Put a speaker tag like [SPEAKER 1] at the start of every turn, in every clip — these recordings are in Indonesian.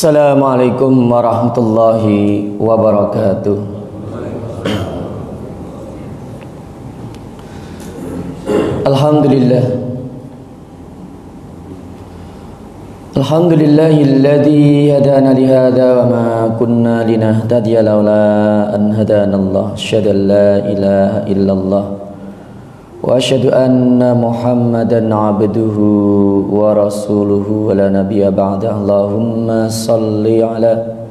[SPEAKER 1] Assalamualaikum warahmatullahi wabarakatuh. Alhamdulillahilladzi hadana lihada wa ma kunna linahtadiya laula an hadanallah. Asyhadu an la ilaha illallah wa asyhadu anna Muhammadan abduhu wa rasuluhu wa la nabiyya ba'da. Allahumma salli ala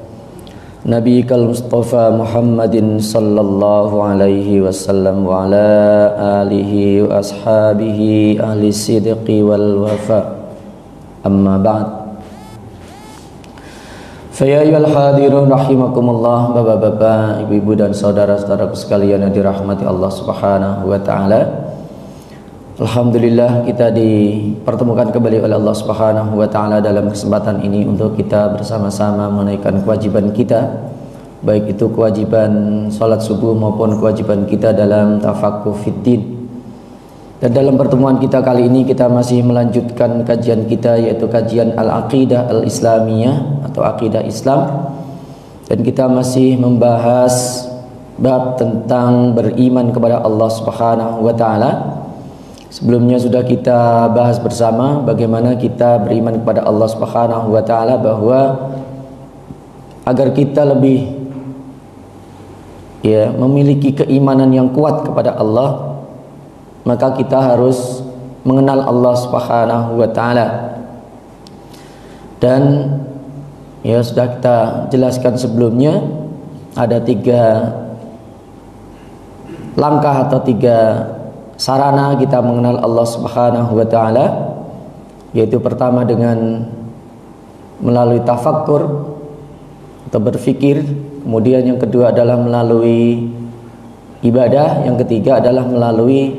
[SPEAKER 1] nabiyikal mustafa Muhammadin sallallahu alaihi wasallam wa ala alihi wa ashabihi ahli sidqi wal wafa. Amma ba'd. Fa ya ayyuhal hadirun rahimakumullah, bapak-bapak, ibu-ibu dan saudara-saudaraku sekalian yang dirahmati Allah Subhanahu wa taala. Alhamdulillah kita dipertemukan kembali oleh Allah Subhanahu wa taala dalam kesempatan ini untuk kita bersama-sama menunaikan kewajiban kita, baik itu kewajiban salat subuh maupun kewajiban kita dalam tafaqquh fiddin. Dan dalam pertemuan kita kali ini kita masih melanjutkan kajian kita, yaitu kajian Al-Aqidah Al-Islamiyah atau Aqidah Islam. Dan kita masih membahas bab tentang beriman kepada Allah Subhanahu wa taala. Sebelumnya sudah kita bahas bersama bagaimana kita beriman kepada Allah Subhanahu wa taala, bahwa agar kita lebih memiliki keimanan yang kuat kepada Allah, maka kita harus mengenal Allah Subhanahu wa taala. Dan sudah kita jelaskan sebelumnya, ada 3 langkah atau 3 sarana kita mengenal Allah Subhanahu wa taala, yaitu pertama dengan melalui tafakkur atau berfikir, kemudian yang kedua adalah melalui ibadah, yang ketiga adalah melalui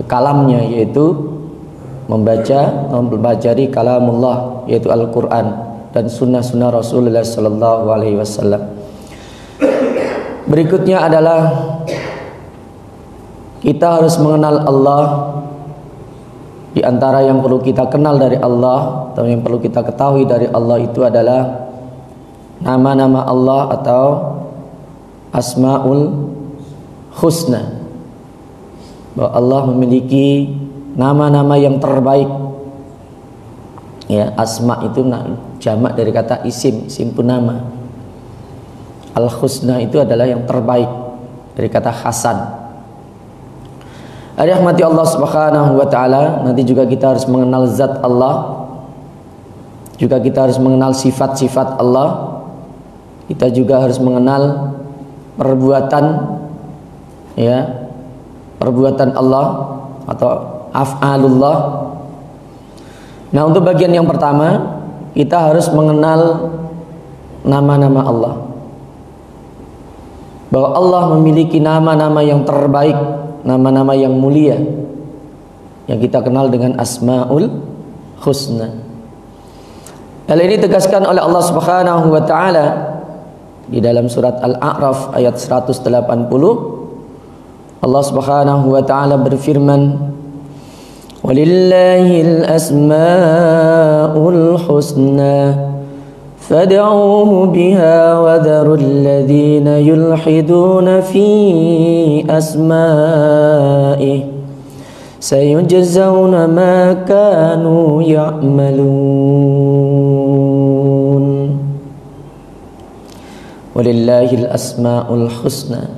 [SPEAKER 1] kalamnya, yaitu mempelajari kalamullah, yaitu Al-Quran dan sunnah-sunnah Rasulullah sallallahu alaihi wasallam. Berikutnya adalah kita harus mengenal Allah. Di antara yang perlu kita kenal dari Allah atau yang perlu kita ketahui dari Allah itu adalah nama-nama Allah atau Asmaul Husna. Bahwa Allah memiliki nama-nama yang terbaik. Asma itu jamak dari kata isim pun nama. Al-Husna itu adalah yang terbaik dari kata Hasan. Rahmati Allah Subhanahu wa taala. Nanti juga kita harus mengenal zat Allah, juga kita harus mengenal sifat-sifat Allah. Kita juga harus mengenal perbuatan Allah atau af'alullah. Nah, untuk bagian yang pertama kita harus mengenal nama-nama Allah, bahwa Allah memiliki nama-nama yang terbaik, nama-nama yang mulia yang kita kenal dengan Asmaul Husna. Hal ini ditegaskan oleh Allah Subhanahu wa taala di dalam surat Al-A'raf ayat 180. Allah Subhanahu wa taala berfirman, "Walillahil asmaul husna fad'uuhu biha wa dharul ladzina yulhiduna fi asma'ihi sayujzauna ma kanu ya'malun." Walillahil asmaul husna,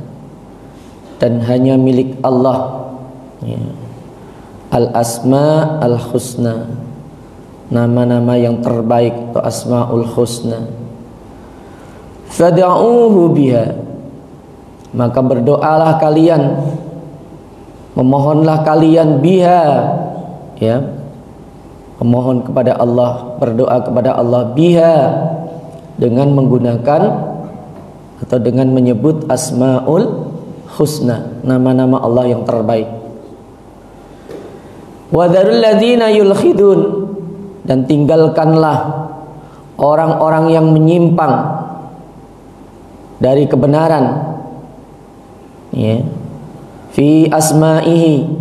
[SPEAKER 1] dan hanya milik Allah al-asma al-husna, nama-nama yang terbaik atau Asmaul Husna. Fad'uuhu biha, maka berdoalah kalian, memohonlah kalian biha, memohon kepada Allah, berdoa kepada Allah biha, dengan menggunakan atau dengan menyebut Asmaul Husna, nama-nama Allah yang terbaik. Wa dzarul ladzina yulhidun, dan tinggalkanlah orang-orang yang menyimpang dari kebenaran, fi asma'ihi,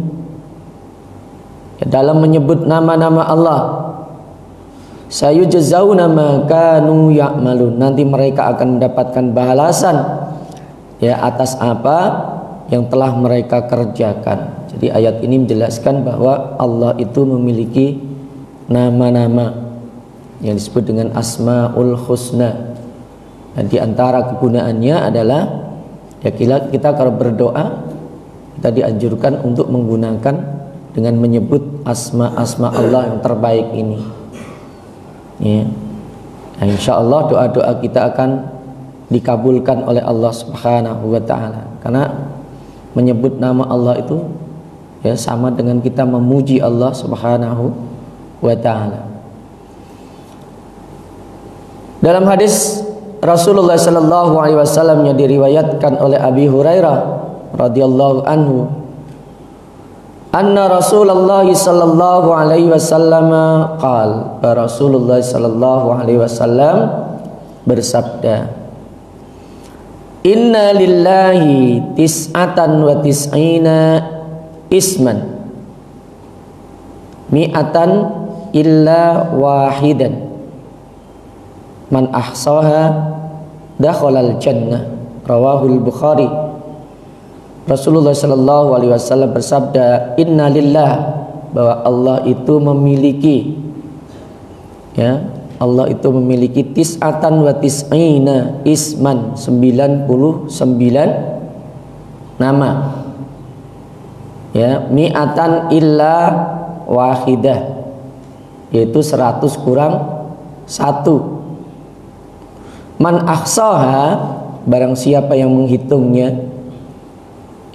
[SPEAKER 1] dalam menyebut nama-nama Allah. sayujzauna ma kanu ya'malun, nanti mereka akan mendapatkan balasan ya atas apa yang telah mereka kerjakan. Jadi ayat ini menjelaskan bahwa Allah itu memiliki nama-nama yang disebut dengan Asmaul Husna. Dan di antara kegunaannya adalah ya kita kalau berdoa kita dianjurkan untuk menggunakan dengan menyebut asma-asma Allah yang terbaik ini. Ya. Nah, insya Allah doa-doa kita akan dikabulkan oleh Allah Subhanahu wa taala. Karena menyebut nama Allah itu ya sama dengan kita memuji Allah Subhanahu wa taala. Dalam hadis Rasulullah sallallahu alaihi wasallam yang diriwayatkan oleh Abi Hurairah radhiyallahu anhu, anna Rasulullah sallallahu alaihi wasallam qaal, Rasulullah sallallahu alaihi wasallam bersabda, inna lillahi tis'atan wa tis'ina isman mi'atan illa wahidan man ahsaha dakhalal jannah, rawahul Bukhari. Rasulullah sallallahu alaihi wasallam bersabda, inna lillah, bahwa Allah itu memiliki ya, Allah itu memiliki tis'atan wa tis'ina isman, 99 nama. Ya, mi'atan illa wahidah, yaitu 100 kurang 1. Man ahsaha, barang siapa yang menghitungnya.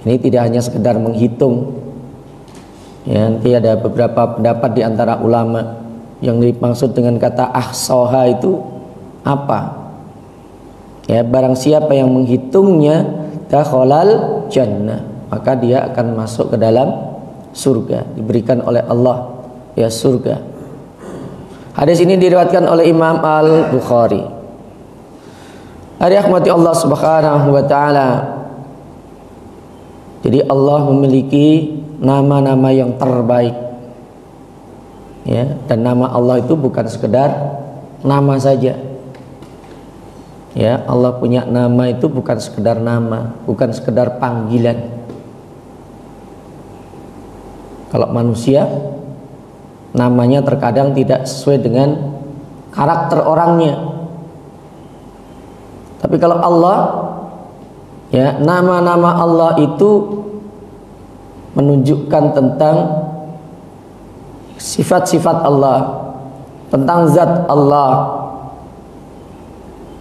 [SPEAKER 1] Ini tidak hanya sekedar menghitung. Ya, nanti ada beberapa pendapat di antara ulama yang dimaksud dengan kata ahsaha itu apa? Ya, barang siapa yang menghitungnya dakhalal jannah, maka dia akan masuk ke dalam surga, diberikan oleh Allah ya surga. Hadis ini diriwayatkan oleh Imam Al-Bukhari. Rahmati Allah Subhanahu wa taala. Jadi Allah memiliki nama-nama yang terbaik. Ya, dan nama Allah itu bukan sekedar nama saja. Ya, Allah punya nama itu bukan sekedar nama, bukan sekedar panggilan. Kalau manusia namanya terkadang tidak sesuai dengan karakter orangnya. Tapi kalau Allah, ya, nama-nama Allah itu menunjukkan tentang sifat-sifat Allah, tentang zat Allah,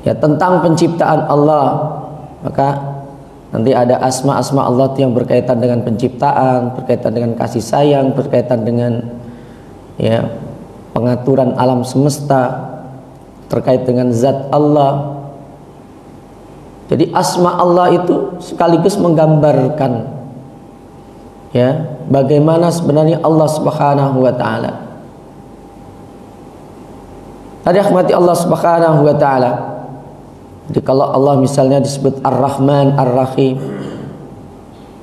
[SPEAKER 1] ya, tentang penciptaan Allah. Maka nanti ada asma-asma Allah yang berkaitan dengan penciptaan, berkaitan dengan kasih sayang, berkaitan dengan ya pengaturan alam semesta, terkait dengan zat Allah. Jadi asma Allah itu sekaligus menggambarkan ya bagaimana sebenarnya Allah Subhanahu wa taala. Tadi rahmati Allah Subhanahu wa taala. Jadi kalau Allah misalnya disebut Ar-Rahman, Ar-Rahim,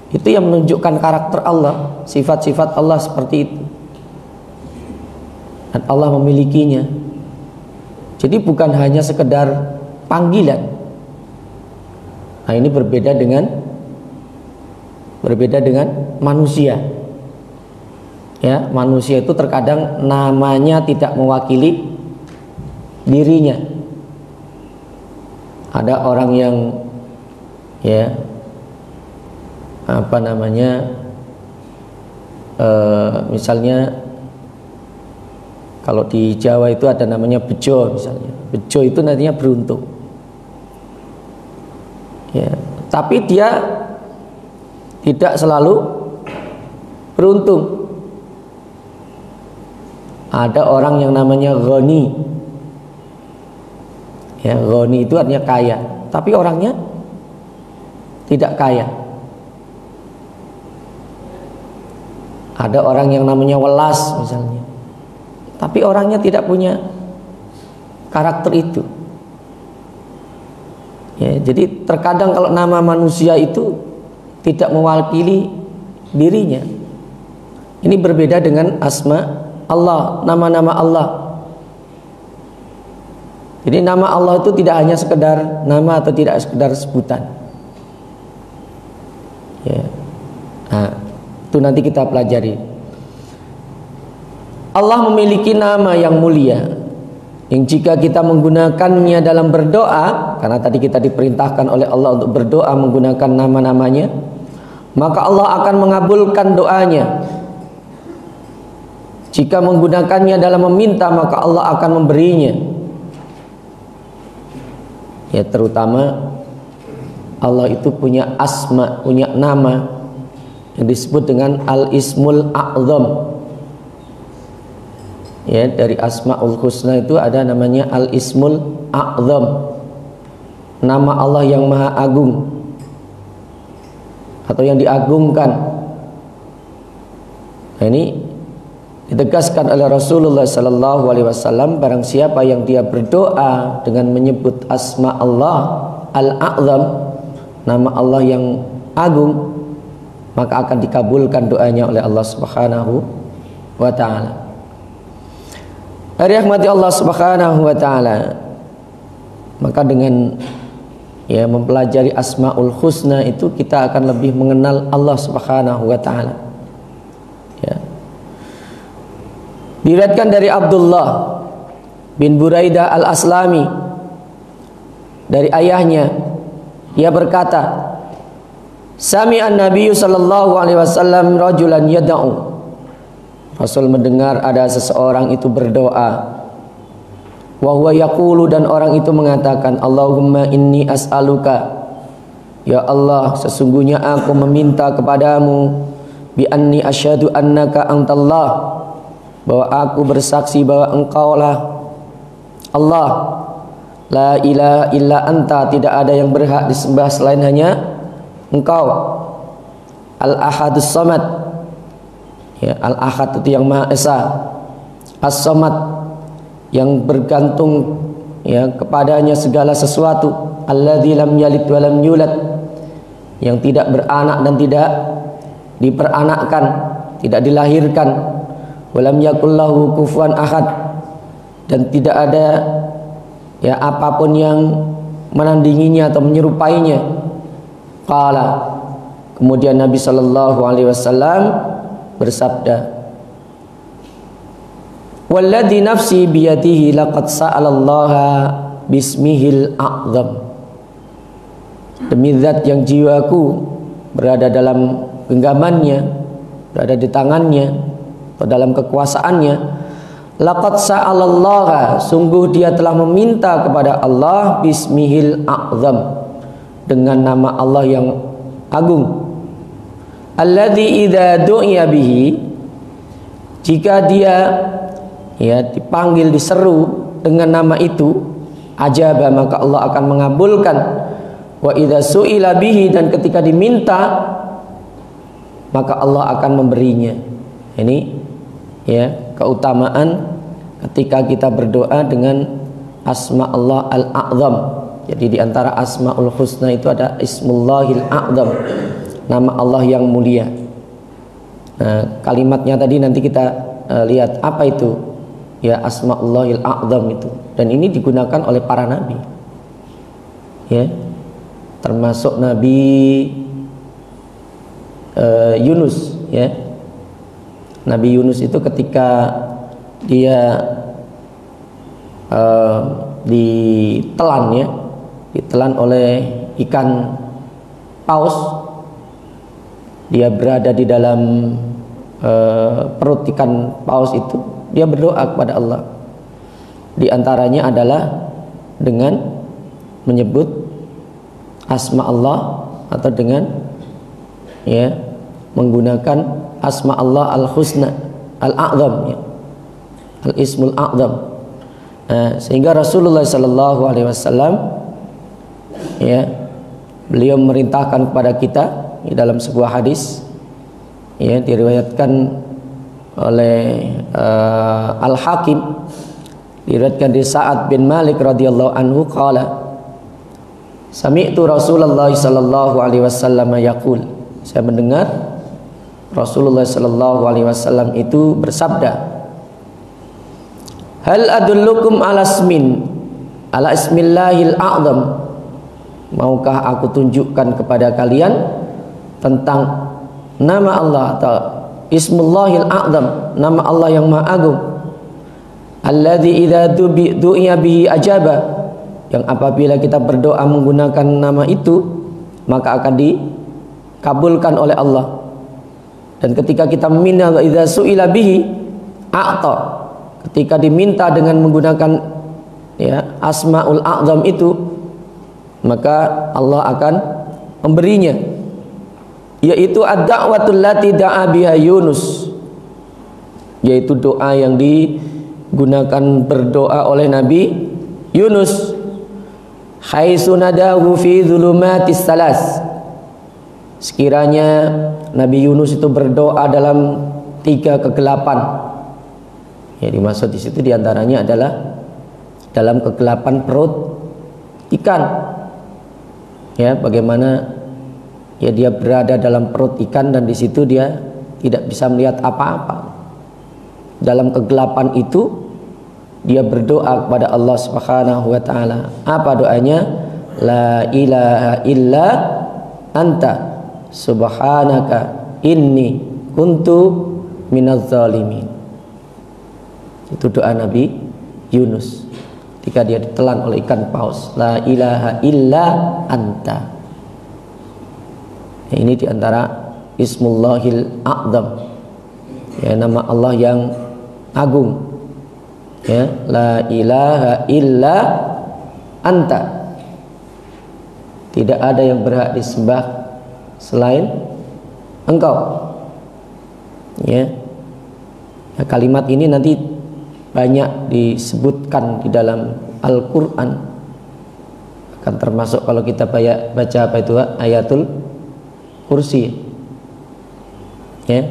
[SPEAKER 1] itu yang menunjukkan karakter Allah, sifat-sifat Allah seperti itu. Dan Allah memilikinya. Jadi bukan hanya sekedar panggilan. Nah, ini berbeda dengan manusia. Ya, manusia itu terkadang namanya tidak mewakili dirinya. Ada orang yang ya apa namanya misalnya kalau di Jawa itu ada namanya bejo misalnya. Bejo itu nantinya beruntung. Ya, tapi dia tidak selalu beruntung. Ada orang yang namanya ghani. Ya, ghani itu artinya kaya, tapi orangnya tidak kaya. Ada orang yang namanya welas misalnya, tapi orangnya tidak punya karakter itu. Ya, jadi terkadang kalau nama manusia itu tidak mewakili dirinya. Ini berbeda dengan asma Allah, nama-nama Allah. Jadi nama Allah itu tidak hanya sekedar nama atau tidak sekedar sebutan. Ya. Nah, itu nanti kita pelajari. Allah memiliki nama yang mulia, yang jika kita menggunakannya dalam berdoa, karena tadi kita diperintahkan oleh Allah untuk berdoa menggunakan nama-namanya, maka Allah akan mengabulkan doanya. Jika menggunakannya dalam meminta, maka Allah akan memberinya. Ya, terutama Allah itu punya asma, punya nama yang disebut dengan Al-Ismul A'zam. Ya, dari Asmaul Husna itu ada namanya Al-Ismul A'zam, nama Allah yang maha agung atau yang diagungkan. Nah, ini ditegaskan oleh Rasulullah sallallahu alaihi wasallam, barang siapa yang dia berdoa dengan menyebut asma Allah Al-A'zam, nama Allah yang agung, maka akan dikabulkan doanya oleh Allah Subhanahu wa taala. Rahmati Allah Subhanahu wa taala, maka dengan mempelajari Asmaul Husna itu kita akan lebih mengenal Allah Subhanahu wa taala. Ya. Diriwayatkan dari Abdullah bin Buraidah Al-Aslami dari ayahnya, ia berkata, Sami'an Nabi sallallahu alaihi wasallam rajulan yad'u. Rasul mendengar ada seseorang itu berdoa. Wa huwa yaqulu, dan orang itu mengatakan, Allahumma inni as'aluka, ya Allah, sesungguhnya aku meminta kepadamu, bi anni asyhadu annaka antallah, bahwa aku bersaksi bahwa engkaulah Allah, la ilaha illa anta, tidak ada yang berhak disembah selain hanya engkau, al-ahadus samad, ya, al-ahad itu yang maha esa, as-samad yang bergantung ya kepadanya segala sesuatu, alladzi lam yalid wa lam yulad, yang tidak beranak dan tidak diperanakkan, tidak dilahirkan, walam yakul lahu kufuwan ahad, dan tidak ada ya apapun yang menandinginya atau menyerupainya. Qala, kemudian Nabi sallallahu alaihi wasallam bersabda, walladzi nafsi biyadihi laqad sa'alallaha bismihil a'zam, demi zat yang jiwaku berada dalam genggamannya, berada di tangannya atau dalam kekuasaannya, laqad sa'alallaha, sungguh dia telah meminta kepada Allah, bismihil a'zam, dengan nama Allah yang agung, alladzi idza du'iya bihi, jika dia ya dipanggil, diseru dengan nama itu, ajaba, maka Allah akan mengabulkan, wa idza su'ila bihi, dan ketika diminta maka Allah akan memberinya. Ini ya keutamaan ketika kita berdoa dengan asma Allah Al-A'zam. Jadi di antara Asmaul Husna itu ada Ismullahil A'zam, nama Allah yang mulia. Nah, kalimatnya tadi nanti kita lihat apa itu ya Asmaullahil A'zam itu, dan ini digunakan oleh para nabi, ya, termasuk Nabi Yunus, ya. Nabi Yunus itu ketika dia ditelan oleh ikan paus, dia berada di dalam perut ikan paus itu, dia berdoa kepada Allah. Di antaranya adalah dengan menyebut asma Allah atau dengan ya menggunakan asma Allah Al-Husna Al-A'zam, ya, Al-Ismul A'zam. Sehingga Rasulullah sallallahu alaihi wasallam ya beliau memerintahkan kepada kita di dalam sebuah hadis ya diriwayatkan oleh Al-Hakim, diriwayatkan dari Sa'ad bin Malik radhiyallahu anhu qala, sami'tu Rasulullah sallallahu alaihi wasallam yaqul, saya mendengar Rasulullah sallallahu alaihi wasallam itu bersabda, hal adullukum ala ismin ala ismillahil a'zam, maukah aku tunjukkan kepada kalian tentang nama Allah atau ismullahil a'zam, nama Allah yang maha agung, alladzi idza du'iya bihi ajaba, yang apabila kita berdoa menggunakan nama itu maka akan dikabulkan oleh Allah. Dan ketika kita meminta wa idza su'ila bihi a'ta, ketika diminta dengan menggunakan asmaul a'zam itu, maka Allah akan memberinya, yaitu ad-da'watul lati da'a biha Yunus, yaitu doa yang digunakan berdoa oleh Nabi Yunus, haitsu nadahu fi dzulumatis salas, sekiranya Nabi Yunus itu berdoa dalam 3 kegelapan. Ya, dimaksud di situ diantaranya adalah dalam kegelapan perut ikan. Ya, bagaimana dia berada dalam perut ikan dan di situ dia tidak bisa melihat apa-apa. Dalam kegelapan itu dia berdoa kepada Allah Subhanahu wa taala. Apa doanya? La ilaha illa anta subhanaka inni kuntu minadz zalimin. Itu doa Nabi Yunus ketika dia ditelan oleh ikan paus. La ilaha illa anta. Ya, ini diantara ismullahil a'zam, ya, nama Allah yang agung. Ya, la ilaha illa anta, tidak ada yang berhak disembah selain engkau. Ya, kalimat ini nanti banyak disebutkan di dalam Al-Quran, akan termasuk kalau kita baca apa itu ayatul kursi. Ya,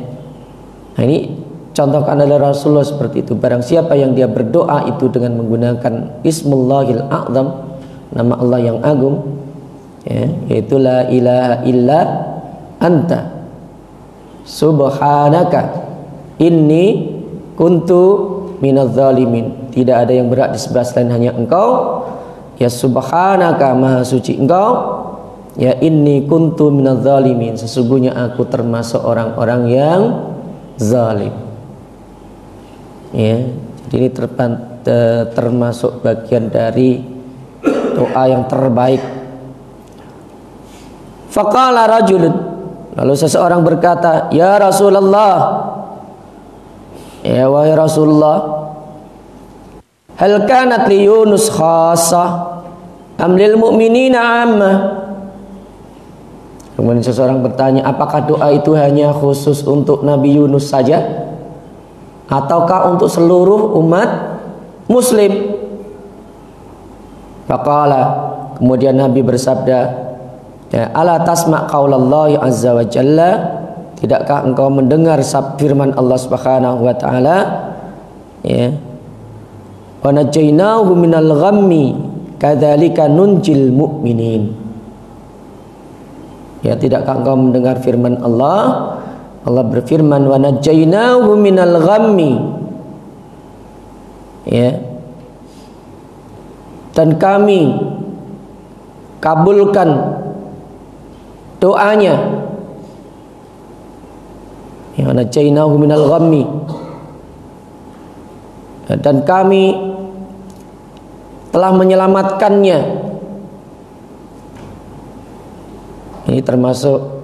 [SPEAKER 1] nah ini contohkan oleh Rasulullah seperti itu. Barang siapa yang dia berdoa itu dengan menggunakan ismullahil a'zam, nama Allah yang agung, ya, yaitu la ilaha illa anta subhanaka inni kuntu minadz zalimin, tidak ada yang berhak disembah selain hanya engkau, ya subhanaka, maha suci engkau, ya inni kuntu minadz zalimin, sesungguhnya aku termasuk orang-orang yang zalim. Ya, jadi ini termasuk bagian dari doa yang terbaik. Faqala rajulun, lalu seseorang berkata, ya Rasulullah, ya wahai Rasulullah, hal kanat li Yunus khassah am lil mu'minina ammah? Kemudian seseorang bertanya, apakah doa itu hanya khusus untuk Nabi Yunus saja ataukah untuk seluruh umat muslim? Faqala, kemudian Nabi bersabda, ya, ala tasma' qaulallahi azza wa jalla, tidakkah engkau mendengar firman Allah Subhanahu wa taala, ya, wa najainahu minal ghammi kadzalika nunjil mu'minin. Ya, tidakkah engkau mendengar firman Allah? Allah berfirman, wa najainahu minal ghammi, ya, dan kami kabulkan doanya. Ya, najainahu minal ghammi, dan kami telah menyelamatkannya. Ini termasuk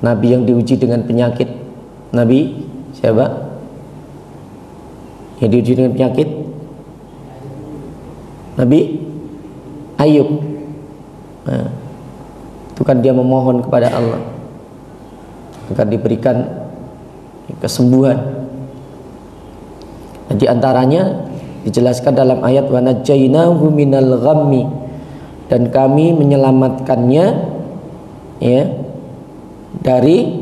[SPEAKER 1] nabi yang diuji dengan penyakit. Nabi siapa yang diuji dengan penyakit? Nabi Ayub. Nah, itu kan dia memohon kepada Allah agar diberikan kesembuhan. Nah, di antaranya dijelaskan dalam ayat wa najainahu minal ghammi, dan kami menyelamatkannya, ya, dari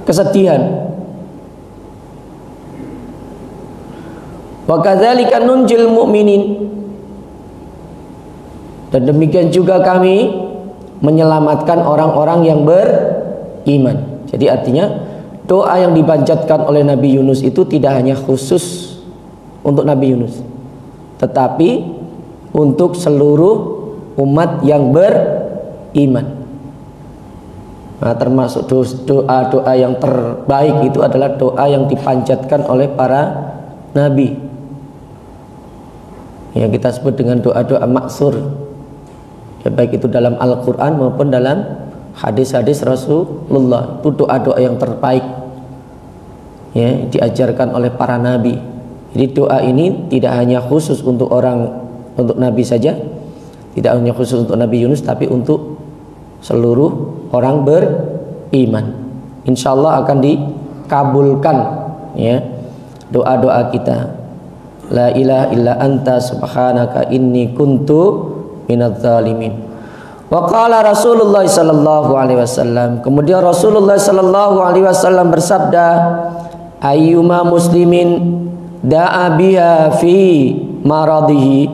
[SPEAKER 1] kesedihan. Wa kadzalika nunjil mu'minin, dan demikian juga kami menyelamatkan orang-orang yang beriman. Jadi artinya doa yang dipanjatkan oleh Nabi Yunus itu tidak hanya khusus untuk Nabi Yunus, tetapi untuk seluruh umat yang beriman. Nah, termasuk doa-doa yang terbaik itu adalah doa yang dipanjatkan oleh para nabi, yang kita sebut dengan doa-doa maksur, ya, baik itu dalam Al-Quran maupun dalam hadis-hadis Rasulullah. Itu doa-doa yang terbaik, ya, diajarkan oleh para nabi. Jadi doa ini tidak hanya khusus untuk nabi saja, tidak hanya khusus untuk Nabi Yunus, tapi untuk seluruh orang beriman. Insya Allah akan dikabulkan, ya, doa-doa kita. La ilaha illa anta subhanaka inni kuntu minadz zalimin. Wa qala Rasulullah sallallahu alaihi wasallam, kemudian Rasulullah sallallahu alaihi wasallam bersabda, ayyuma muslimin da'a biha fi maradihi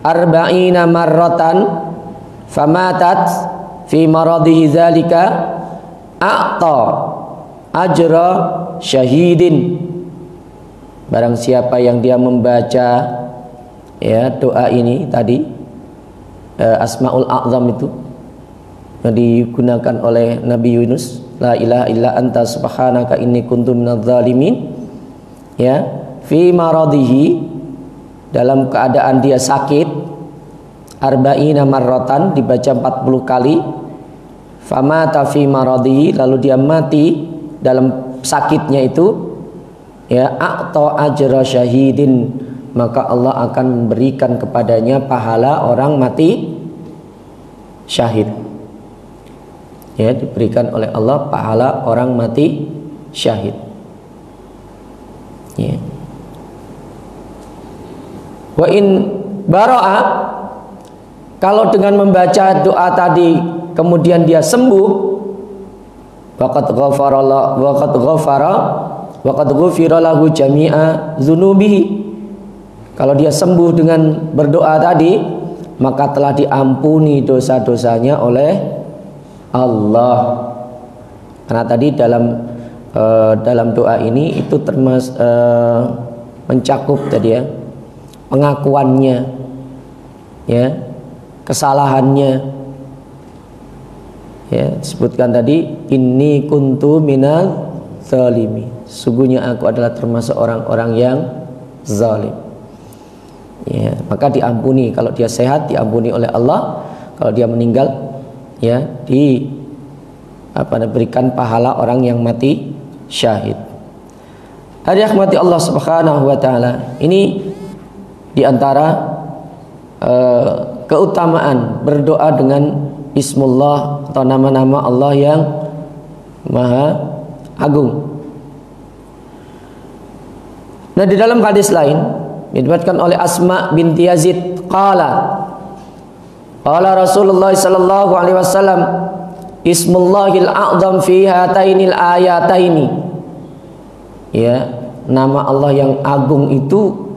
[SPEAKER 1] arba'ina marratan famatat fi maradihi dzalika a'ta ajra syahidin. Barang siapa yang dia membaca, ya, doa ini tadi, Asmaul A'zam itu yang digunakan oleh Nabi Yunus, la ilaha illa anta subhanaka inni kuntu minadz zalimin, ya, fi maradihi, dalam keadaan dia sakit, arba'ina marratan, dibaca 40 kali, famata fi maradihi, lalu dia mati dalam sakitnya itu, ya, a'ta ajra syahidin, maka Allah akan memberikan kepadanya pahala orang mati syahid. Ya, diberikan oleh Allah pahala orang mati syahid. Ya. Wa in bara'a, kalau dengan membaca doa tadi kemudian dia sembuh, waqad ghufira lahu jami'a dzunubihi, kalau dia sembuh dengan berdoa tadi, maka telah diampuni dosa-dosanya oleh Allah. Karena tadi dalam doa ini itu mencakup tadi, ya, pengakuannya, ya, kesalahannya, ya, disebutkan tadi, inni kuntu minal zalimi, sungguhnya aku adalah termasuk orang-orang yang zalim. Ya, maka diampuni. Kalau dia sehat diampuni oleh Allah, kalau dia meninggal, ya, diberikan pahala orang yang mati syahid. Hadirin rahmati Allah Subhanahu wa taala, ini diantara keutamaan berdoa dengan Bismillah atau nama-nama Allah yang Maha Agung. Nah, di dalam hadis lain diriwayatkan oleh Asma binti Yazid, qala Rasulullah sallallahu alaihi wasallam, Ismullahil a'zam fi hatainil ayataini. Ya, nama Allah yang agung itu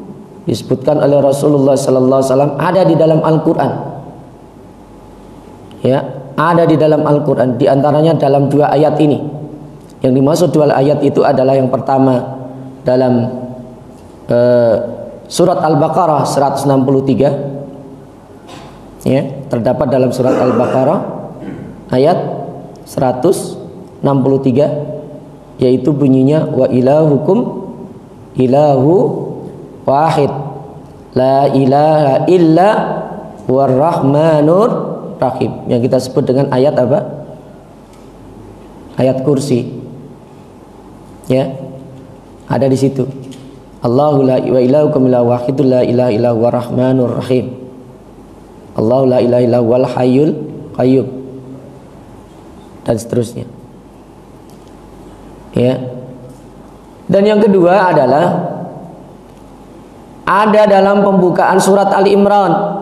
[SPEAKER 1] disebutkan oleh Rasulullah sallallahu alaihi wasallam ada di dalam Al-Qur'an. Ya, ada di dalam Al-Qur'an, di antaranya dalam 2 ayat ini. Yang dimaksud 2 ayat itu adalah yang pertama dalam surat Al-Baqarah 163, ya, terdapat dalam surat Al-Baqarah ayat 163, yaitu bunyinya wa ilahukum ilahu wahid la ilaha illa warrahmanur rahim, yang kita sebut dengan ayat apa? Ayat kursi. Ya, ada di situ. Allahu la wa ilahukum ilahu wahidul la ilaha illa warrahmanur rahim. Allahu la ilaha illa wal hayyul qayyum, dan seterusnya. Ya. Dan yang kedua adalah ada dalam pembukaan surat Ali Imran.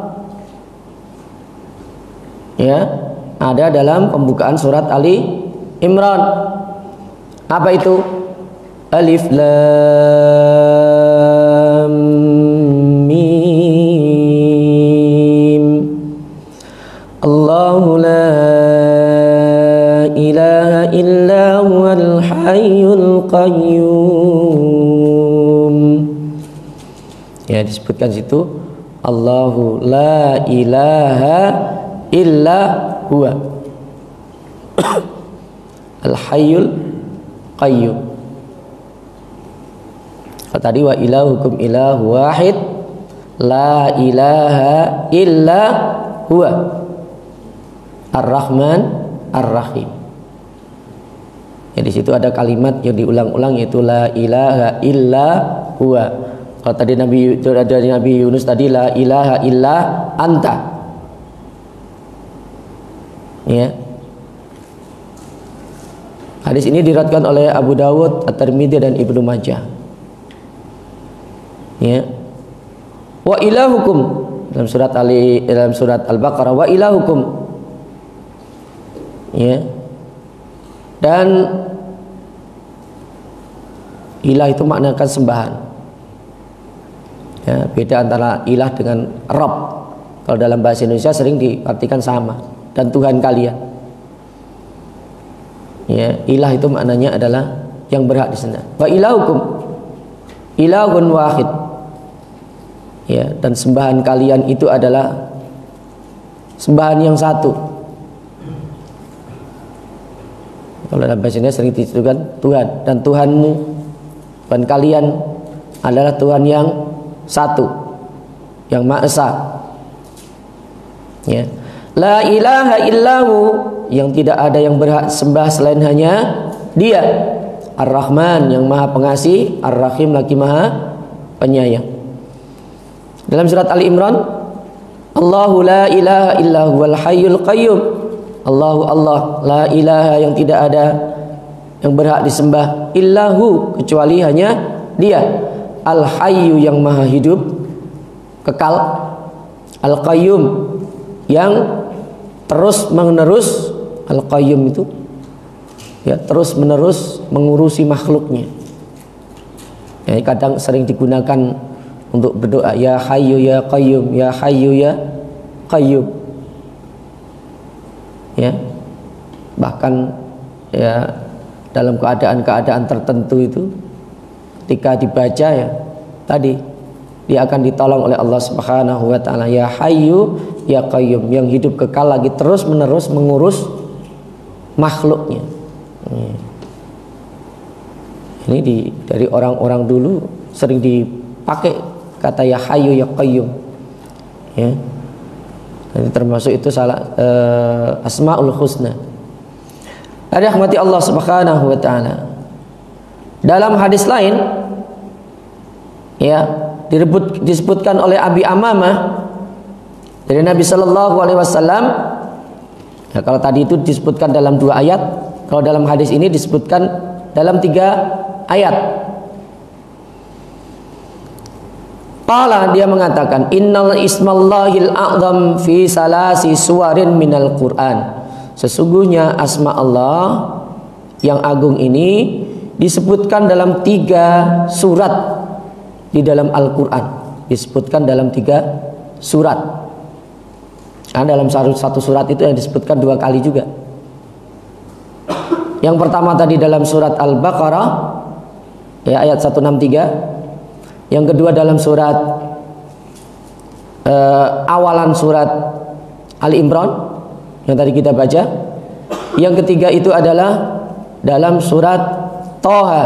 [SPEAKER 1] Ya, ada dalam pembukaan surat Ali Imran. Apa itu? Alif Lam Mim. Allahu la ilaha illa huwal hayy Ya, disebutkan situ Allahu la ilaha illa huwa al-hayyul qayyum. Tadi wa ilahukum ilahu wahid la ilaha illa huwa ar-rahman ar-rahim. Ya, di situ ada kalimat yang diulang-ulang yaitu la ilaha illa huwa. Kalau tadi Nabi Yunus tadi la ilaha illa anta. Ya. Hadis ini diriwayatkan oleh Abu Dawud, At-Tirmidzi dan Ibnu Majah. Ya. Wa ilahukum dalam surat Al-Baqarah wa ilahukum. Ya. Dan ilah itu maknakan sembahan. Ya, beda antara ilah dengan Rabb. Kalau dalam bahasa Indonesia sering diartikan sama. Dan Tuhan kalian. Ya, ilah itu maknanya adalah yang berhak disembah. Wa ilahukum ilahun wahid. Ya, dan sembahan kalian itu adalah sembahan yang satu. Kalau dalam bahasa Indonesia sering disebutkan Tuhan, dan Tuhanmu, Tuhan kalian adalah Tuhan yang satu, yang Maha Esa. Ya. La ilaha illahu, yang tidak ada yang berhak sembah selain hanya Dia. Ar-Rahman, yang Maha Pengasih, Ar-Rahim, lagi Maha Penyayang. Dalam surat Ali Imran, Allahu la ilaha illahu wal hayyul qayyum. Allahu Allah, la ilaha, yang tidak ada yang berhak disembah illahu, kecuali hanya Dia. Al-Hayyu, yang Maha Hidup, kekal. Al-Qayyum, yang terus menerus. Al-Qayyum itu ya terus menerus mengurusi makhluknya. Ya, kadang sering digunakan untuk berdoa, ya Hayyu ya Qayyum, ya Hayyu ya Qayyum. Ya, bahkan ya dalam keadaan-keadaan tertentu itu ketika dibaca ya tadi dia akan ditolong oleh Allah Subhanahu wa taala, ya Hayyu ya Qayyum, yang hidup kekal lagi terus menerus mengurus makhluknya. Ini dari orang-orang dulu sering dipakai kata ya Hayyu ya Qayyum. Ya. Dan termasuk itu salah Asmaul Husna. Ada rahmati Allah Subhanahu wa taala. Dalam hadis lain ya disebutkan oleh Abi Amamah dari Nabi Sallallahu Alaihi Wasallam. Ya, kalau tadi itu disebutkan dalam 2 ayat, kalau dalam hadis ini disebutkan dalam 3 ayat. Qala, dia mengatakan, innal ismallahil a'zam fi salasi suwarin minal Qur'an. Sesungguhnya asma Allah yang agung ini disebutkan dalam 3 surat di dalam Al-Quran. Disebutkan dalam 3 surat. Karena dalam satu surat itu yang disebutkan 2 kali juga. Yang pertama tadi dalam surat Al-Baqarah ya, ayat 163. Yang kedua dalam surat awalan surat Ali Imran yang tadi kita baca. Yang ketiga itu adalah dalam surat Toha.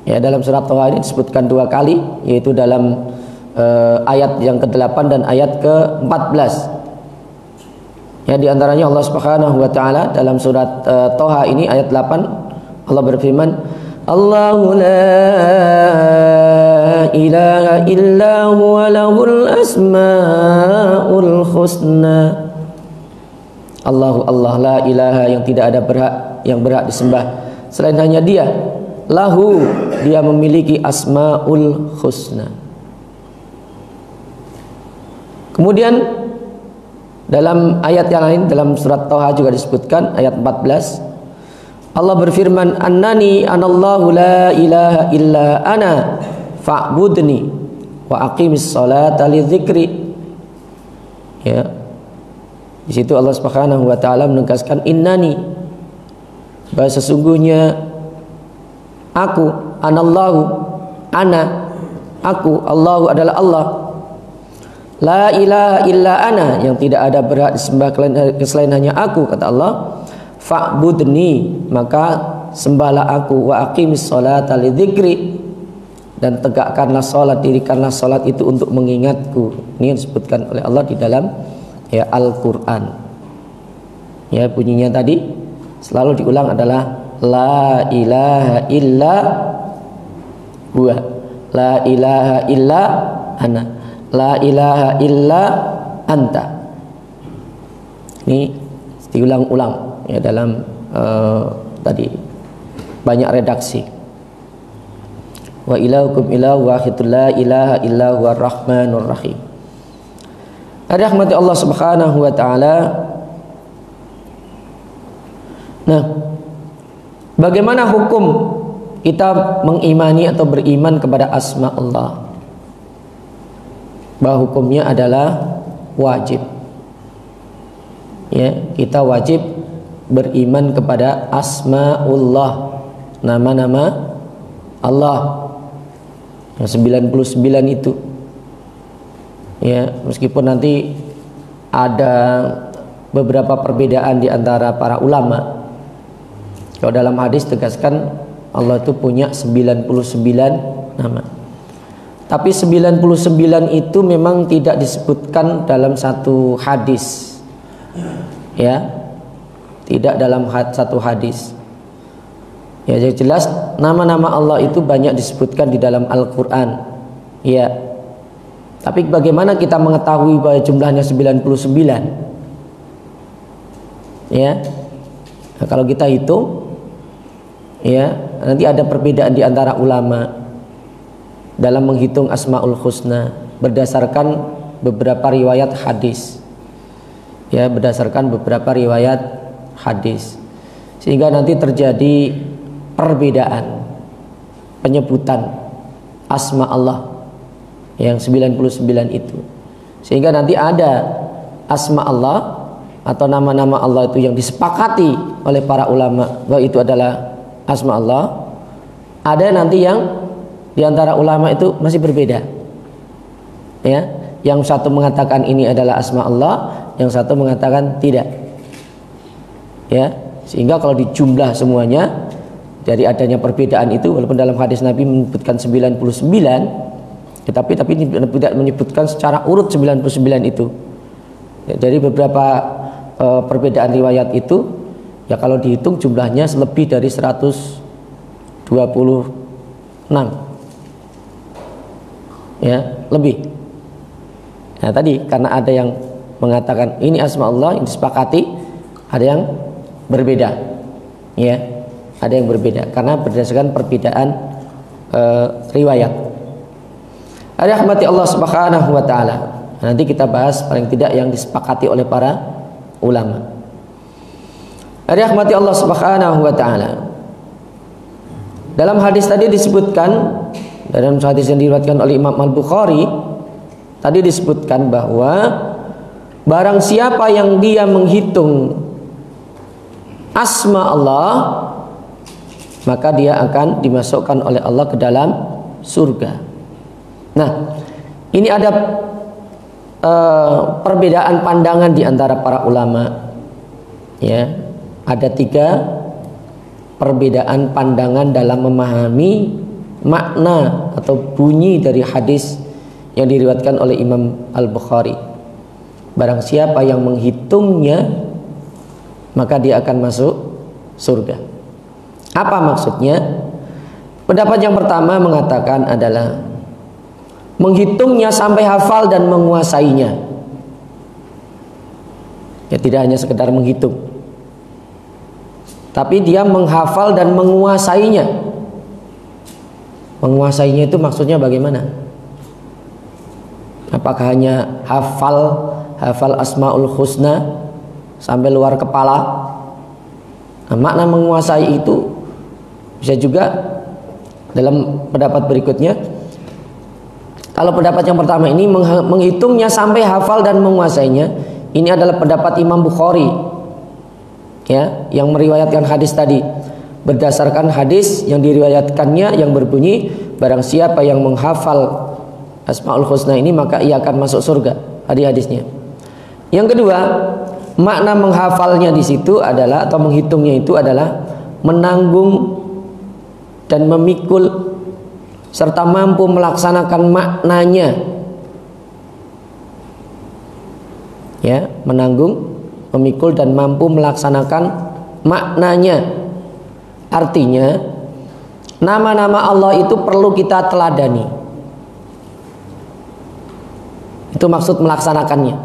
[SPEAKER 1] Ya, dalam surat Toha ini disebutkan 2 kali, yaitu dalam ayat yang ke-8 dan ayat ke-14. Ya, di antaranya Allah Subhanahu wa taala dalam surat Toha ini ayat 8 Allah berfirman, Allahu la ilaha illa huwa lahul asmaul husna. Allahu Allah, la ilaha, yang tidak ada yang berhak disembah selain hanya Dia. Lahu, Dia memiliki asmaul husna. Kemudian dalam ayat yang lain dalam surat Toha juga disebutkan ayat 14 Allah berfirman, annani anallahu la ilaha illa ana fa'budni wa aqimis salata lidzikri. Ya. Di situ Allah Subhanahu wa taala menegaskan innani, bahwa sesungguhnya aku, anallahu, ana, aku, Allahu adalah Allah. La ilaha illa ana, yang tidak ada berhak disembah selain hanya aku, kata Allah. Fa'budni, maka sembahlah aku. Wa aqimis sholata lidzikri, dan tegakkanlah salat, dirikanlah salat itu untuk mengingatku. Ini yang disebutkan oleh Allah di dalam ya Al-Qur'an. Ya, bunyinya tadi selalu diulang adalah la ilaha illa huwa, la ilaha illa ana, la ilaha illa anta. Ini diulang-ulang ya dalam tadi banyak redaksi. Wa ilahukum ilahu wahidun la ilaha illa huwar rahmanur rahim. Ada rahmati Allah Subhanahu wa taala. Nah, bagaimana hukum kita mengimani atau beriman kepada asma Allah? Bahwa hukumnya adalah wajib. Ya, kita wajib beriman kepada asmaullah, nama-nama Allah yang 99 itu. Ya, meskipun nanti ada beberapa perbedaan di antara para ulama. Kalau dalam hadis tegaskan Allah itu punya 99 nama. Tapi 99 itu memang tidak disebutkan dalam satu hadis. Ya. Tidak dalam satu hadis. Ya, jadi jelas nama-nama Allah itu banyak disebutkan di dalam Al-Qur'an. Ya. Tapi bagaimana kita mengetahui bahwa jumlahnya 99? Ya. Nah, kalau kita hitung, ya, nanti ada perbedaan di antara ulama dalam menghitung Asmaul Husna berdasarkan beberapa riwayat hadis. Ya, berdasarkan beberapa riwayat hadis. Sehingga nanti terjadi perbedaan penyebutan asma Allah yang 99 itu. Sehingga nanti ada asma Allah atau nama-nama Allah itu yang disepakati oleh para ulama bahwa itu adalah asma Allah. Ada nanti yang di antara ulama itu masih berbeda. Ya, yang satu mengatakan ini adalah asma Allah, yang satu mengatakan tidak. Ya, sehingga kalau dijumlah semuanya dari adanya perbedaan itu, walaupun dalam hadis Nabi menyebutkan 99, tetapi tidak menyebutkan secara urut 99 itu. Ya, dari beberapa perbedaan riwayat itu, ya kalau dihitung jumlahnya lebih dari 126. Ya, lebih. Nah, tadi karena ada yang mengatakan ini asma Allah yang disepakati, ada yang berbeda. Ya, ada yang berbeda karena berdasarkan perbedaan riwayat. Ada rahmati Allah Subhanahu wa taala. Nanti kita bahas paling tidak yang disepakati oleh para ulama. Ada rahmati Allah Subhanahu wa taala. Dalam hadis tadi disebutkan, dalam hadis yang diriwayatkan oleh Imam Al-Bukhari, tadi disebutkan bahwa barang siapa yang dia menghitung asma Allah, maka dia akan dimasukkan oleh Allah ke dalam surga. Nah, ini ada perbedaan pandangan di antara para ulama. Ya, ada 3 perbedaan pandangan dalam memahami makna atau bunyi dari hadis yang diriwayatkan oleh Imam Al-Bukhari. Barang siapa yang menghitungnya, maka dia akan masuk surga. Apa maksudnya? Pendapat yang pertama mengatakan adalah menghitungnya sampai hafal dan menguasainya. Ya, tidak hanya sekedar menghitung, tapi dia menghafal dan menguasainya. Menguasainya itu maksudnya bagaimana? Apakah hanya hafal Asmaul Husna sampai luar kepala? Nah, makna menguasai itu bisa juga dalam pendapat berikutnya. Kalau pendapat yang pertama ini menghitungnya sampai hafal dan menguasainya, ini adalah pendapat Imam Bukhari, ya, yang meriwayatkan hadis tadi berdasarkan hadis yang diriwayatkannya yang berbunyi barang siapa yang menghafal Asmaul Husna ini, maka ia akan masuk surga. Hadis-hadisnya. Yang kedua, makna menghafalnya di situ adalah, atau menghitungnya itu adalah menanggung dan memikul serta mampu melaksanakan maknanya. Ya, menanggung, memikul dan mampu melaksanakan maknanya. Artinya, nama-nama Allah itu perlu kita teladani. Itu maksud melaksanakannya.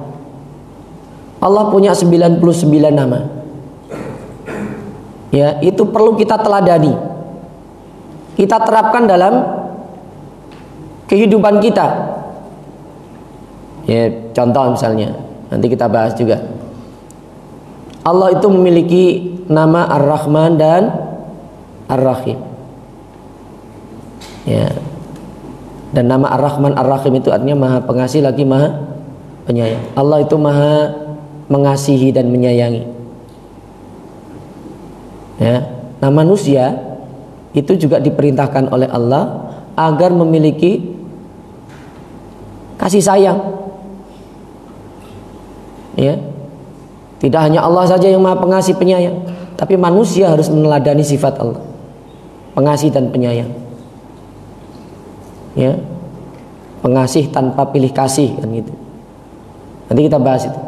[SPEAKER 1] Allah punya 99 nama. Ya, itu perlu kita teladani. Kita terapkan dalam kehidupan kita. Ya, contoh misalnya, nanti kita bahas juga. Allah itu memiliki nama Ar-Rahman dan Ar-Rahim. Ya. Dan nama Ar-Rahman Ar-Rahim itu artinya Maha Pengasih lagi Maha Penyayang. Allah itu Maha mengasihi dan menyayangi. Ya. Nah, manusia itu juga diperintahkan oleh Allah agar memiliki kasih sayang. Ya. Tidak hanya Allah saja yang Maha Pengasih Penyayang, tapi manusia harus meneladani sifat Allah, pengasih dan penyayang. Ya, pengasih tanpa pilih kasih, kan gitu. Nanti kita bahas itu.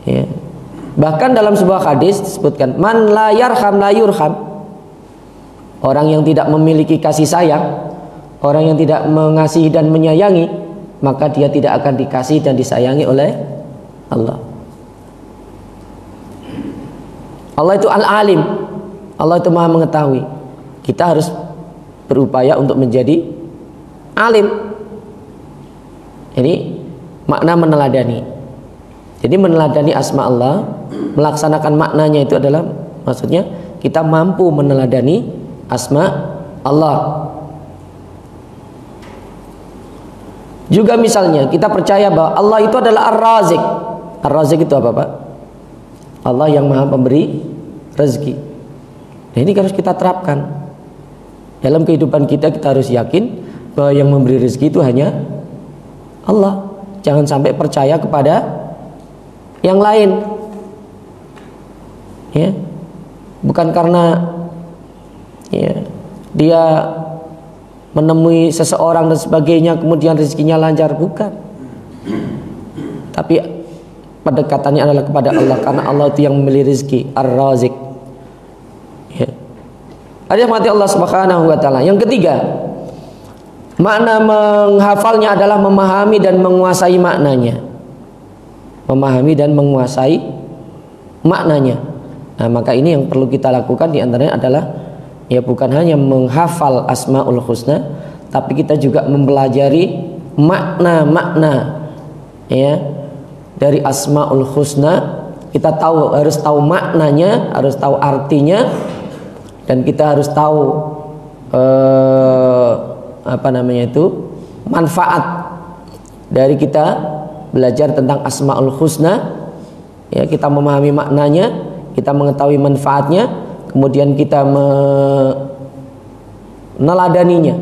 [SPEAKER 1] Ya. Bahkan dalam sebuah hadis disebutkan, man la yarham la yurham. Orang yang tidak memiliki kasih sayang, orang yang tidak mengasihi dan menyayangi, maka dia tidak akan dikasih dan disayangi oleh Allah. Allah itu Al-Alim. Allah itu Maha mengetahui. Kita harus berupaya untuk menjadi alim. Ini makna meneladani. Jadi meneladani asma Allah, melaksanakan maknanya itu adalah, maksudnya kita mampu meneladani asma Allah. Juga misalnya kita percaya bahwa Allah itu adalah Ar-Razik. Ar-Razik itu apa, Pak? Allah yang Maha Pemberi rezeki. Nah, ini harus kita terapkan dalam kehidupan kita. Kita harus yakin bahwa yang memberi rezeki itu hanya Allah. Jangan sampai percaya kepada yang lain. Ya, bukan karena ya, dia menemui seseorang dan sebagainya kemudian rezekinya lancar, bukan. Tapi pendekatannya adalah kepada Allah, karena Allah itu yang memilih rezeki, Ar-Razik. Ya. Ada mati Allah Subhanahu wa taala. Yang ketiga, makna menghafalnya adalah memahami dan menguasai maknanya. Memahami dan menguasai maknanya. Nah, maka ini yang perlu kita lakukan di antaranya adalah ya bukan hanya menghafal Asmaul Husna, tapi kita juga mempelajari makna-makna ya dari Asmaul Husna. Kita harus tahu maknanya, harus tahu artinya, dan kita harus tahu manfaat dari kita belajar tentang Asmaul Husna. Ya, kita memahami maknanya, kita mengetahui manfaatnya, kemudian kita meneladaninya.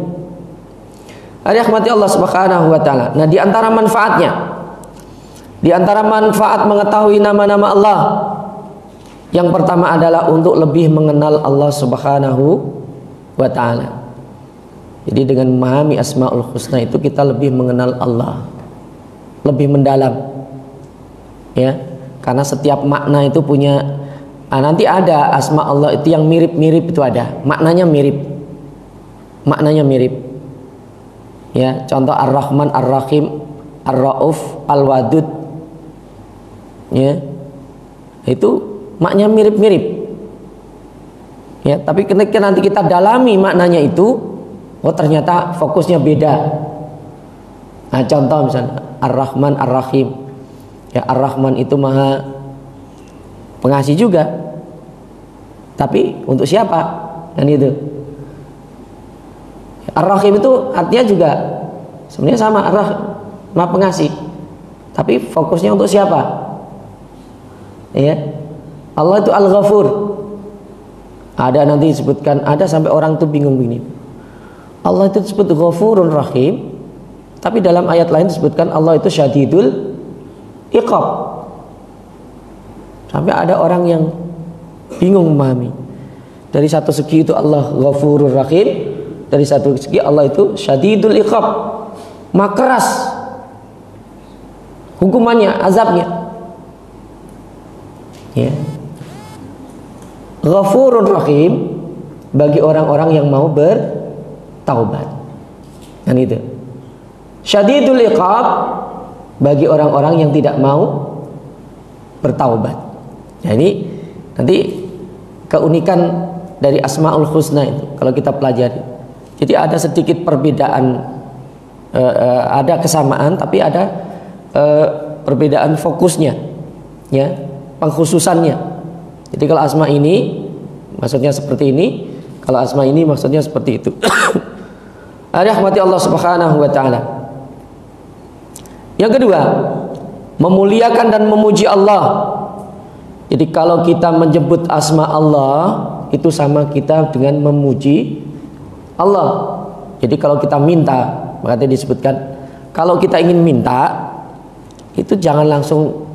[SPEAKER 1] Rahmati Allah Subhanahu wa taala. Nah, di antara manfaatnya, di antara manfaat mengetahui nama-nama Allah, yang pertama adalah untuk lebih mengenal Allah Subhanahu wa ta'ala. Jadi dengan memahami Asmaul Husna itu kita lebih mengenal Allah, lebih mendalam. Ya, karena setiap makna itu punya nanti ada asma Allah itu yang mirip-mirip, itu ada. Maknanya mirip. Maknanya mirip. Ya, contoh Ar-Rahman, Ar-Rahim, Ar-Rauf, Al-Wadud. Ya, itu maknanya mirip-mirip. Ya, tapi ketika nanti kita dalami maknanya itu, oh ternyata fokusnya beda. Nah, contoh misalnya Ar-Rahman, Ar-Rahim. Ya, Ar-Rahman itu Maha Pengasih juga. Tapi untuk siapa? Dan itu. Ar-Rahim itu artinya juga sebenarnya sama, Maha Pengasih. Tapi fokusnya untuk siapa? Ya, Allah itu Al-Ghafur. Ada nanti disebutkan, ada sampai orang tuh bingung begini. Allah itu disebut Ghafurun Rahim, Tapi dalam ayat lain disebutkan Allah itu syadidul iqab. Sampai ada orang yang bingung memahami. Dari satu segi itu Allah Ghafurur Rahim, dari satu segi Allah itu syadidul iqab, maha keras hukumannya, azabnya. Ya. Ghafurur Rahim bagi orang-orang yang mau bertaubat. Dan itu. Syadidul iqab bagi orang-orang yang tidak mau bertaubat. Nah, ini nanti keunikan dari Asmaul Husna itu kalau kita pelajari. Jadi ada sedikit perbedaan, ada kesamaan tapi ada perbedaan fokusnya, ya, pengkhususannya. Jadi kalau asma ini maksudnya seperti ini, kalau asma ini maksudnya seperti itu. Rahmati Allah Subhanahu wa taala. Yang kedua, memuliakan dan memuji Allah. Jadi kalau kita menyebut asma Allah itu sama kita dengan memuji Allah. Jadi kalau kita minta, makanya disebutkan kalau kita ingin minta itu jangan langsung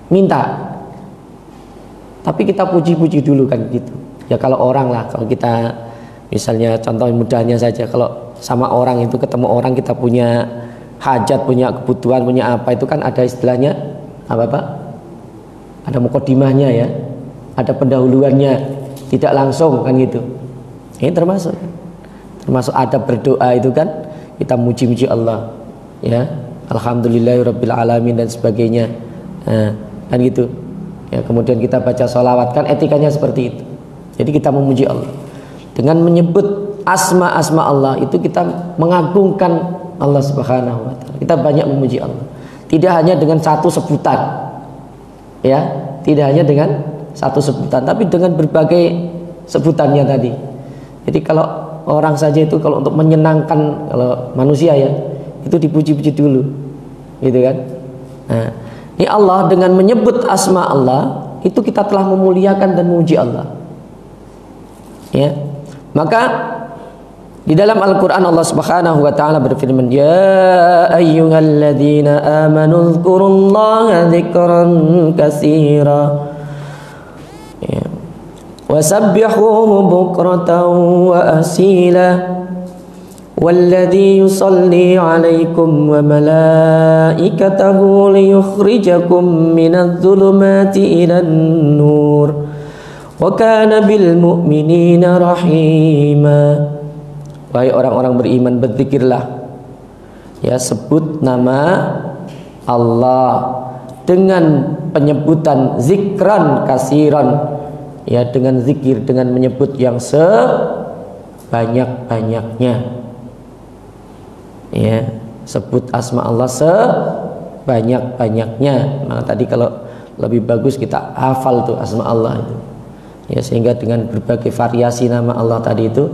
[SPEAKER 1] minta, tapi kita puji-puji dulu kan gitu. Ya kalau orang lah, kalau kita misalnya contoh mudahnya saja, kalau sama orang itu ketemu orang kita punya hajat, punya kebutuhan, punya apa itu kan ada istilahnya apa Pak? Ada mukodimahnya ya, ada pendahuluannya, tidak langsung kan gitu. Ini termasuk ada berdoa itu kan kita muji-muji Allah, ya, alhamdulillahirabbil alamin dan sebagainya, kan gitu. Ya, kemudian kita baca sholawat kan etikanya seperti itu. Jadi kita memuji Allah dengan menyebut asma-asma Allah itu kita mengagungkan Allah Subhanahu wa taala. Kita banyak memuji Allah. Tidak hanya dengan satu sebutan. Ya, tidak hanya dengan satu sebutan, tapi dengan berbagai sebutannya tadi. Jadi kalau orang saja itu kalau untuk menyenangkan kalau manusia ya, itu dipuji-puji dulu. Gitu kan? Nah, ini Allah dengan menyebut asma Allah, itu kita telah memuliakan dan memuji Allah. Ya. Maka di dalam Al-Quran Allah Subhanahu wa ta'ala berfirman, ya ayyuhalladzina amanu dzkurullaha dzikran katsira, ya, wasabbihuhu bukratan wa asila, walladzi yusalli 'alaikum wa malaikatahu liyukhrijakum minadh-dhulumati ilan nur wa kana bil mu'minina rahima. Wahai orang-orang beriman, berzikirlah, ya, sebut nama Allah dengan penyebutan zikran kasiran, ya, dengan zikir, dengan menyebut yang sebanyak-banyaknya, ya, sebut asma Allah sebanyak-banyaknya. Nah, tadi kalau lebih bagus kita hafal tuh asma Allah itu, ya, sehingga dengan berbagai variasi nama Allah tadi itu,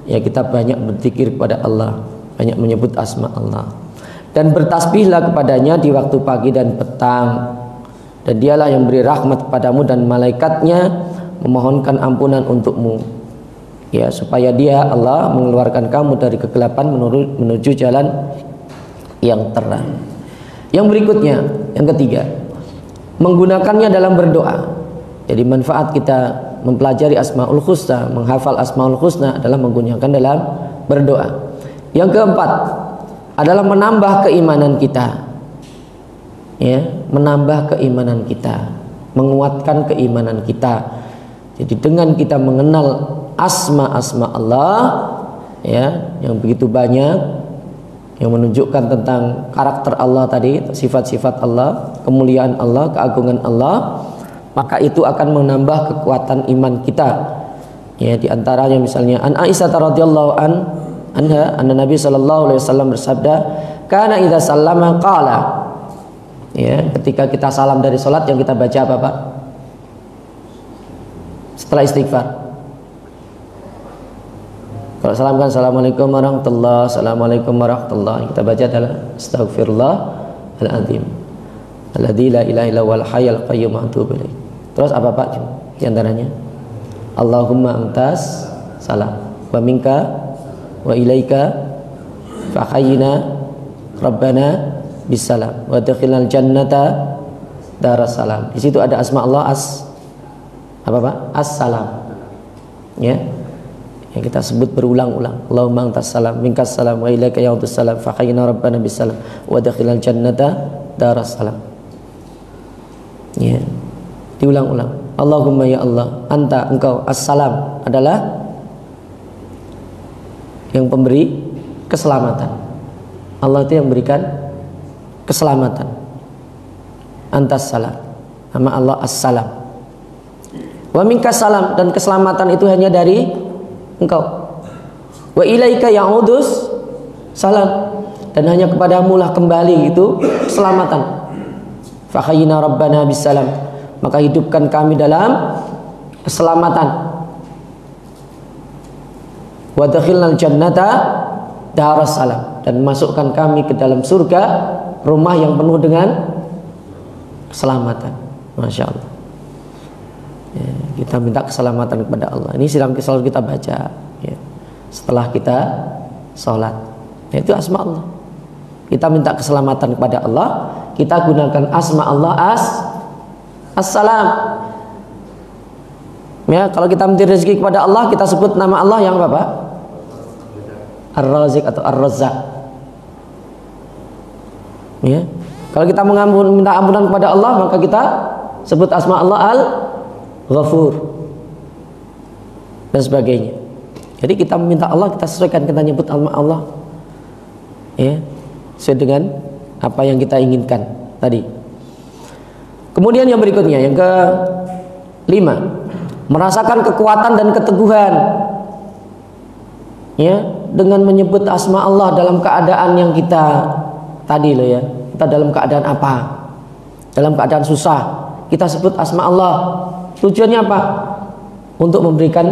[SPEAKER 1] ya, kita banyak berzikir kepada Allah, banyak menyebut asma Allah, dan bertasbihlah kepadanya di waktu pagi dan petang, dan dialah yang beri rahmat kepadamu dan malaikatnya memohonkan ampunan untukmu, ya, supaya dia Allah mengeluarkan kamu dari kegelapan menuju jalan yang terang. Yang berikutnya, yang ketiga, menggunakannya dalam berdoa. Jadi manfaat kita mempelajari Asmaul Husna, menghafal Asmaul Husna adalah menggunakan dalam berdoa. Yang keempat adalah menambah keimanan kita, ya, menambah keimanan kita, menguatkan keimanan kita. Jadi dengan kita mengenal asma-asma Allah, ya, yang begitu banyak, yang menunjukkan tentang karakter Allah tadi, sifat-sifat Allah, kemuliaan Allah, keagungan Allah, maka itu akan menambah kekuatan iman kita. Ya, di antaranya misalnya an Aisyah radhiyallahu anha, anna Nabi sallallahu alaihi wasallam bersabda, "Kana idza sallama qala." Ya, ketika kita salam dari salat yang kita baca apa, Pak? Setelah istighfar. Kalau salam kan assalamualaikum warahmatullahi, assalamualaikum warahmatullahi. Kita baca adalah astaghfirullahaladzim, alladzi la ilaha illa huwal hayyul qayyum wa atubu ilaih. Terus apa Pak di antaranya? Allahumma antas salam wa minka wa ilaika fa hayyina Rabbana bisalam wa adkhilnal jannata darassalam. Di situ ada asma Allah as-salam. Ya. Yang kita sebut berulang-ulang. Allahumma antas salam minkas salam wa ilaika ya'udus salam fa hayyina rabbana bisalam wa adkhilnal jannata darassalam. Ya. Diulang-ulang. Allahumma ya Allah, anta engkau as-salam adalah yang pemberi keselamatan. Allah itu yang memberikan keselamatan. Antas salam. Nama Allah as-salam. Wa minkas salam, dan keselamatan itu hanya dari engkau. Wa ilaika ya'udus salam, dan hanya kepadamu lah kembali itu keselamatan. Fa hayyina rabbana bisalam, maka hidupkan kami dalam keselamatan. Wa adkhilnal jannata darassalam, dan masukkan kami ke dalam surga, rumah yang penuh dengan keselamatan. Masya Allah. Ya, kita minta keselamatan kepada Allah. Ini selalu kita baca ya, setelah kita sholat. Ya, itu asma Allah. Kita minta keselamatan kepada Allah, kita gunakan asma Allah as-salam. Ya, kalau kita minta rezeki kepada Allah, kita sebut nama Allah yang apa? Ar-Razik atau Ar-Razzaq. Ya. Kalau kita minta ampunan kepada Allah, maka kita sebut asma Allah Al-Ghafur dan sebagainya. Jadi kita meminta Allah, kita sesuaikan, kita nyebut nama Allah ya, sesuai dengan apa yang kita inginkan tadi. Kemudian yang berikutnya, yang ke-5, merasakan kekuatan dan keteguhan ya, dengan menyebut asma Allah dalam keadaan yang kita tadi loh ya. Kita dalam keadaan apa? Dalam keadaan susah, kita sebut asma Allah. Tujuannya apa? Untuk memberikan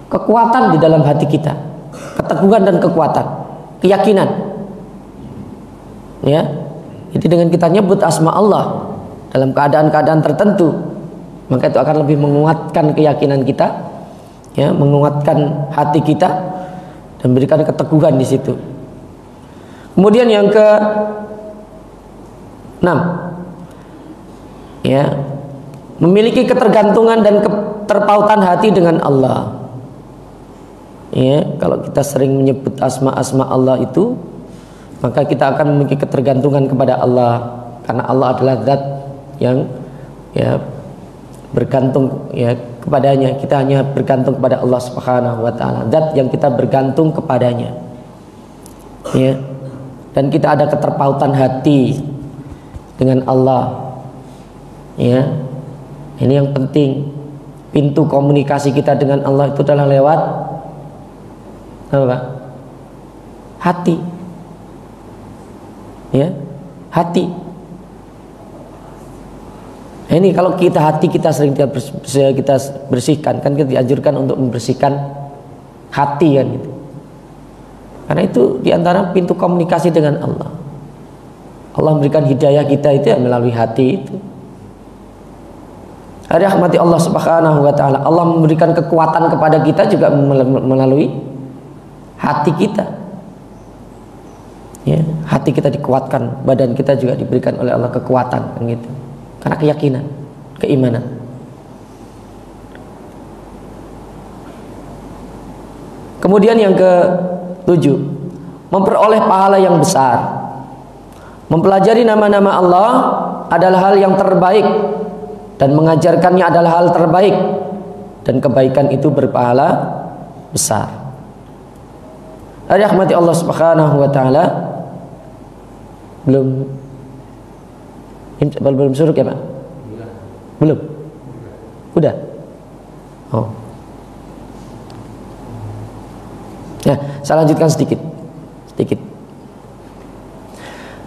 [SPEAKER 1] kekuatan di dalam hati kita, keteguhan dan kekuatan, keyakinan. Ya. Jadi dengan kita nyebut asma Allah dalam keadaan-keadaan tertentu, maka itu akan lebih menguatkan keyakinan kita, ya, menguatkan hati kita dan memberikan keteguhan di situ. Kemudian yang ke-6, ya, memiliki ketergantungan dan keterpautan hati dengan Allah. Ya, kalau kita sering menyebut asma-asma Allah itu, maka kita akan memiliki ketergantungan kepada Allah, karena Allah adalah zat yang ya bergantung ya kepadanya. Kita hanya bergantung kepada Allah Subhanahu wa taala, zat yang kita bergantung kepadanya. Ya. Dan kita ada keterpautan hati dengan Allah. Ya. Ini yang penting. Pintu komunikasi kita dengan Allah itu adalah lewat apa? Hati. Ya, hati. Ini kalau kita hati kita sering kita bersihkan, kan kita dianjurkan untuk membersihkan hati kan gitu. Karena itu diantara pintu komunikasi dengan Allah. Allah memberikan hidayah kita itu ya melalui hati itu. Rahmati Allah Subhanahu wa taala. Allah memberikan kekuatan kepada kita juga melalui hati kita. Ya, hati kita dikuatkan, badan kita juga diberikan oleh Allah kekuatan kan gitu. Karena keyakinan, keimanan. Kemudian yang ke-7, memperoleh pahala yang besar. Mempelajari nama-nama Allah adalah hal yang terbaik, dan mengajarkannya adalah hal terbaik, dan kebaikan itu berpahala besar. Rahmati Allah Subhanahu wa taala. Belum suruk ya Pak? Belum. Udah. Oh. Ya, saya lanjutkan sedikit.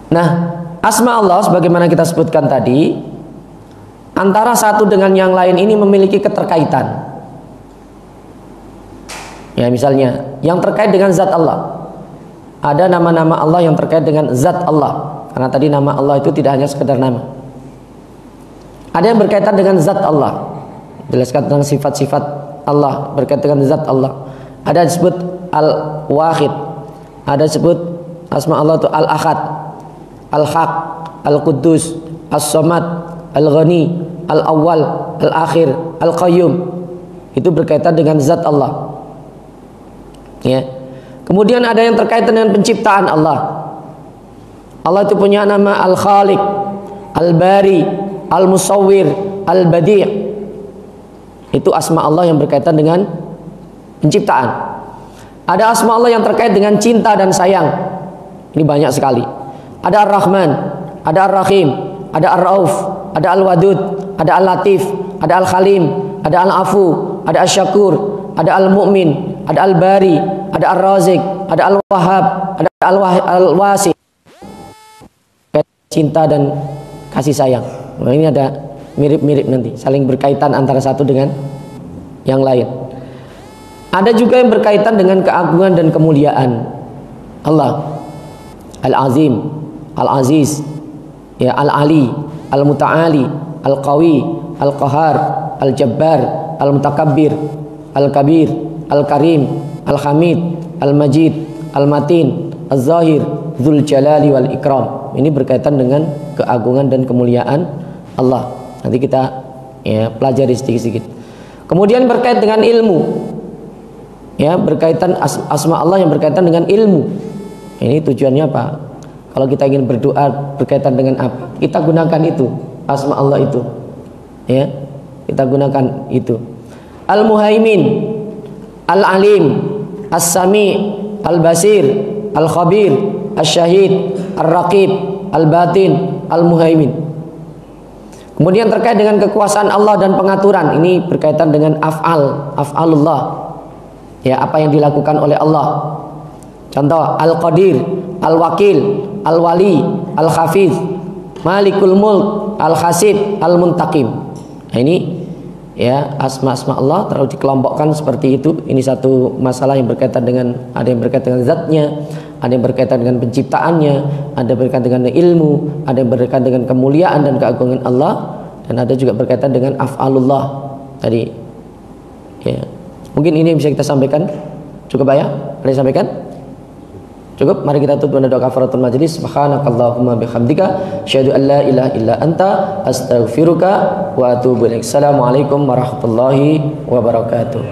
[SPEAKER 1] Nah, asma Allah sebagaimana kita sebutkan tadi, antara satu dengan yang lain ini memiliki keterkaitan. Ya, misalnya yang terkait dengan zat Allah. Ada nama-nama Allah yang terkait dengan zat Allah. Karena tadi nama Allah itu tidak hanya sekedar nama. Ada yang berkaitan dengan zat Allah, jelaskan tentang sifat-sifat berkaitan dengan zat Allah. Ada disebut Al-Wahid, ada disebut Asma Allah itu Al-Ahad, Al-Haq, Al-Quddus, As-Samad, Al-Ghani, Al-Awwal, Al-Akhir, Al-Qayyum. Itu berkaitan dengan zat Allah. Ya. Kemudian ada yang terkait dengan penciptaan Allah. Allah itu punya nama Al-Khaliq, Al-Bari, Al-Musawwir, Al-Badi'. Itu asma Allah yang berkaitan dengan penciptaan. Ada asma Allah yang terkait dengan cinta dan sayang. Ini banyak sekali. Ada Ar-Rahman, ada Ar-Rahim, ada Ar-Rauf, ada Al-Wadud, ada Al-Latif, ada Al-Khalim, ada Al-Afu, ada Asy-Syakur, ada Al-Mu'min, ada Al-Bari, ada Ar-Razik, ada Al-Wahhab, ada Al-Wasi. Cinta dan kasih sayang. Nah, ini ada mirip-mirip nanti, saling berkaitan antara satu dengan yang lain. Ada juga yang berkaitan dengan keagungan dan kemuliaan Allah. Al-Azim, Al-Aziz, ya, Al-Ali, Al-Muta'ali, Al-Qawi, Al-Qahar, Al-Jabbar, Al-Mutakabbir, Al-Kabir, Al-Karim, Al-Hamid, Al-Majid, Al-Matin, Al-Zahir, Dzul Jalali wal Ikram. Ini berkaitan dengan keagungan dan kemuliaan Allah. Nanti kita ya pelajari sedikit-sedikit. Kemudian berkait dengan ilmu. Ya, berkaitan asma Allah yang berkaitan dengan ilmu. Ini tujuannya apa? Kalau kita ingin berdoa berkaitan dengan apa? Kita gunakan itu, asma Allah itu. Ya, kita gunakan itu. Al-Muhaimin, Al-Alim, As-Sami', Al-Basir, Al-Khabir, Asy-Syahid, Ar-Raqib, Al-Batin, Al-Muhaimin. Kemudian terkait dengan kekuasaan Allah dan pengaturan, ini berkaitan dengan af'alullah. Ya, apa yang dilakukan oleh Allah. Contoh, Al-Qadir, Al-Wakil, Al-Wali, Al-Hafiz, Malikul Mulk, Al-Hasib, Al-Muntaqim. Nah, ini ya asma-asma Allah terlalu dikelompokkan seperti itu. Ini satu masalah yang berkaitan dengan, ada yang berkaitan dengan zatnya, ada yang berkaitan dengan penciptaannya, ada yang berkaitan dengan ilmu, ada yang berkaitan dengan kemuliaan dan keagungan Allah, dan ada juga berkaitan dengan af'alullah tadi. Ya. Mungkin ini yang bisa kita sampaikan. Cukup ya? Ada yang sampaikan? Cukup, mari kita tutup dengan doa kafaratul majlis. Subhanakallahumma bihamdika asyhadu an la ilaha illa anta astaghfiruka wa atubu ilaik. Assalamualaikum warahmatullahi wabarakatuh.